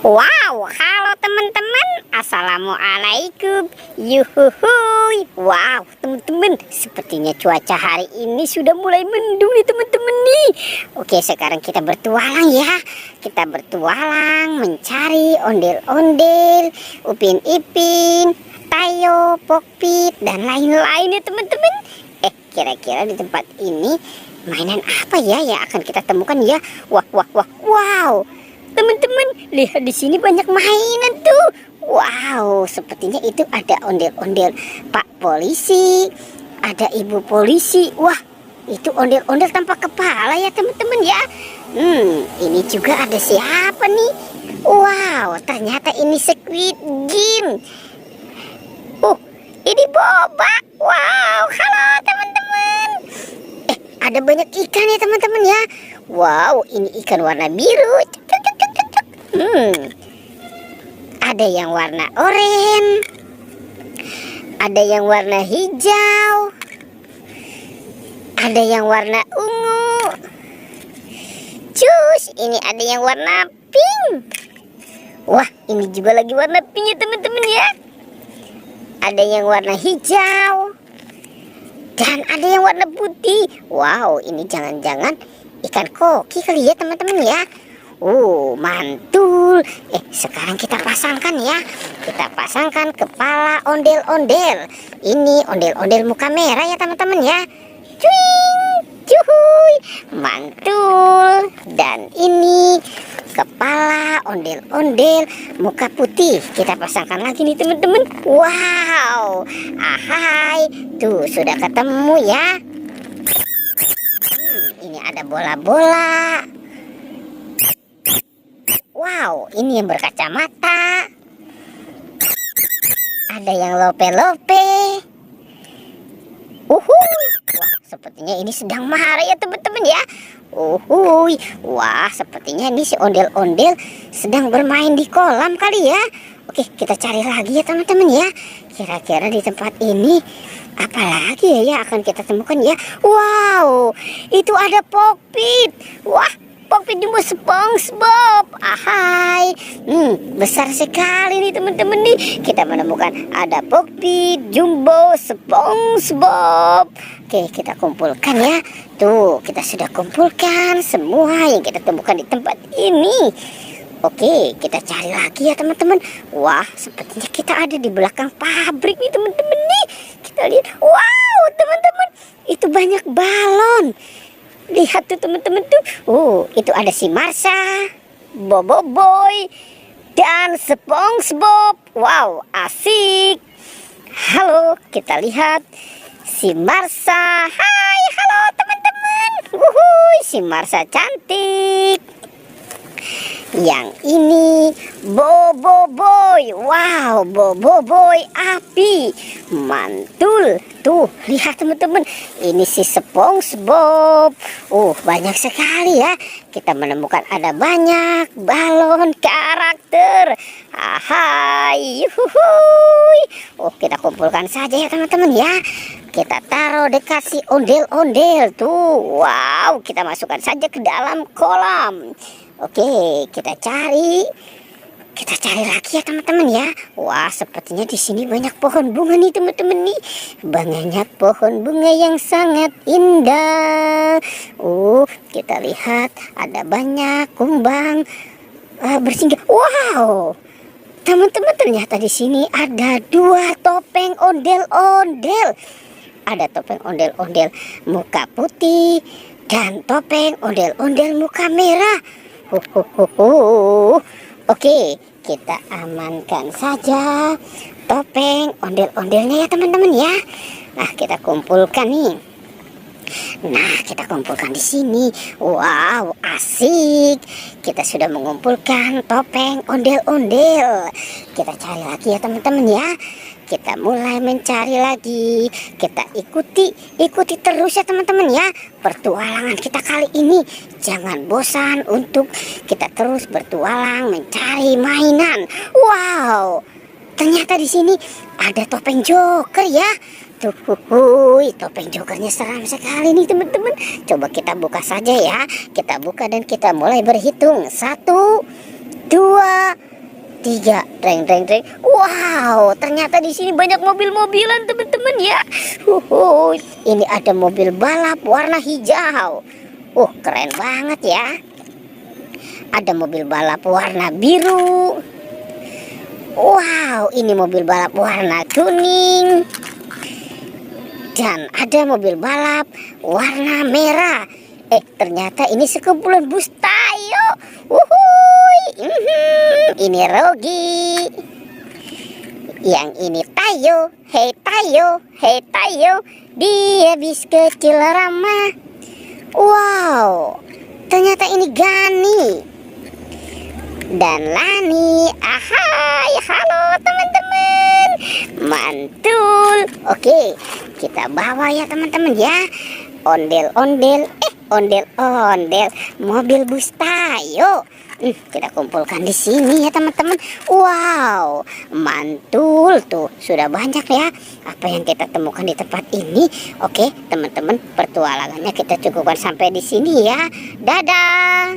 Wow, halo teman-teman. Assalamualaikum. Yuhuhuy. Wow, teman-teman, sepertinya cuaca hari ini sudah mulai mendung nih teman-teman nih. Oke, sekarang kita bertualang ya. Kita bertualang mencari ondel-ondel, Upin Ipin, Tayo, Pokpit, dan lain-lain ya teman-teman. Kira-kira di tempat ini mainan apa ya yang akan kita temukan ya? Wow. Teman-teman, lihat di sini banyak mainan tuh. Wow, sepertinya itu ada ondel-ondel Pak Polisi, ada Ibu Polisi. Wah, itu ondel-ondel tanpa kepala ya teman-teman ya. Ini juga ada siapa nih? Wow, ternyata ini Squid Game. Ini Boba. Wow, halo teman-teman. Ada banyak ikan ya teman-teman ya. Wow, ini ikan warna biru. Ada yang warna oranye, ada yang warna hijau, ada yang warna ungu. Cus, ini ada yang warna pink. Wah, ini juga lagi warna pink ya teman-teman ya. Ada yang warna hijau dan ada yang warna putih. Wow, ini jangan-jangan ikan koki kali ya teman-teman ya. Mantul. Sekarang kita pasangkan ya. Kita pasangkan kepala ondel-ondel. Ini ondel-ondel muka merah ya teman-teman ya. Cuing, cuhuy, mantul. Dan ini kepala ondel-ondel muka putih. Kita pasangkan lagi nih teman-teman. Wow, ahai. Tuh sudah ketemu ya. Ini ada bola-bola. Wow, ini yang berkacamata. Ada yang lope-lope. Wah, sepertinya ini sedang marah ya teman-teman ya. Wah, sepertinya ini si ondel-ondel sedang bermain di kolam kali ya. Oke, kita cari lagi ya teman-teman ya. Kira-kira di tempat ini apa lagi ya yang akan kita temukan ya. Wow, itu ada Pokpit. Wah, Pokpit jumbo SpongeBob. Ahai. Besar sekali nih teman-teman nih. Kita menemukan ada Pokpit jumbo SpongeBob. Oke, kita kumpulkan ya. Tuh, kita sudah kumpulkan semua yang kita temukan di tempat ini. Oke, kita cari lagi ya teman-teman. Wah, sepertinya kita ada di belakang pabrik nih teman-teman nih. Kita lihat. Wow, teman-teman, itu banyak balon. Lihat tuh teman-teman tuh. Itu ada si Marsha, Bobo Boy, dan SpongeBob. Wow, asik. Halo, kita lihat si Marsha. Hai, halo teman-teman. Si Marsha cantik. Yang ini Bobo Boy. Wow, Bobo Boy api. Mantul. Tuh, lihat teman-teman. Ini si SpongeBob. Banyak sekali ya. Kita menemukan ada banyak balon karakter. Ahai. Yuhuhuy. Kita kumpulkan saja ya teman-teman ya. Kita taruh dekat si ondel-ondel tuh. Wow, kita masukkan saja ke dalam kolam. Oke, kita cari lagi ya teman-teman ya. Wah, sepertinya di sini banyak pohon bunga nih teman-teman nih. Banyak pohon bunga yang sangat indah. Kita lihat ada banyak kumbang bersinggah. Wow, teman-teman, ternyata di sini ada 2 topeng ondel-ondel. Ada topeng ondel-ondel muka putih dan topeng ondel-ondel muka merah. Oke, kita amankan saja topeng ondel-ondelnya ya teman-teman ya. Nah, kita kumpulkan nih. Nah, kita kumpulkan di sini. Wow, asik. Kita sudah mengumpulkan topeng ondel-ondel. Kita cari lagi ya teman-teman ya. Kita mulai mencari lagi. Kita ikuti terus ya teman-teman ya. Pertualangan kita kali ini jangan bosan untuk kita terus bertualang mencari mainan. Wow, ternyata di sini ada topeng Joker ya. Topeng jokernya seram sekali nih teman-teman. Coba kita buka saja ya. Kita buka dan kita mulai berhitung. 1, 2, 3. Dreng dreng dreng. Wow, ternyata di sini banyak mobil-mobilan teman-teman ya. Ini ada mobil balap warna hijau. Keren banget ya. Ada mobil balap warna biru. Wow, ini mobil balap warna kuning. Dan ada mobil balap warna merah. Ternyata ini sekumpulan bus Tayo. Ini Rogi. Yang ini Tayo. Hei Tayo, hei Tayo. Dia bis kecil ramah. Wow, ternyata ini Gani dan Lani. Ahai, halo teman-teman. Mantul. Oke, kita bawa ya teman-teman ya. Ondel-ondel, ondel-ondel, mobil bus Tayo. Kita kumpulkan di sini ya teman-teman. Wow, mantul tuh. Sudah banyak ya apa yang kita temukan di tempat ini. Oke, teman-teman, pertualangannya kita cukupkan sampai di sini ya. Dadah.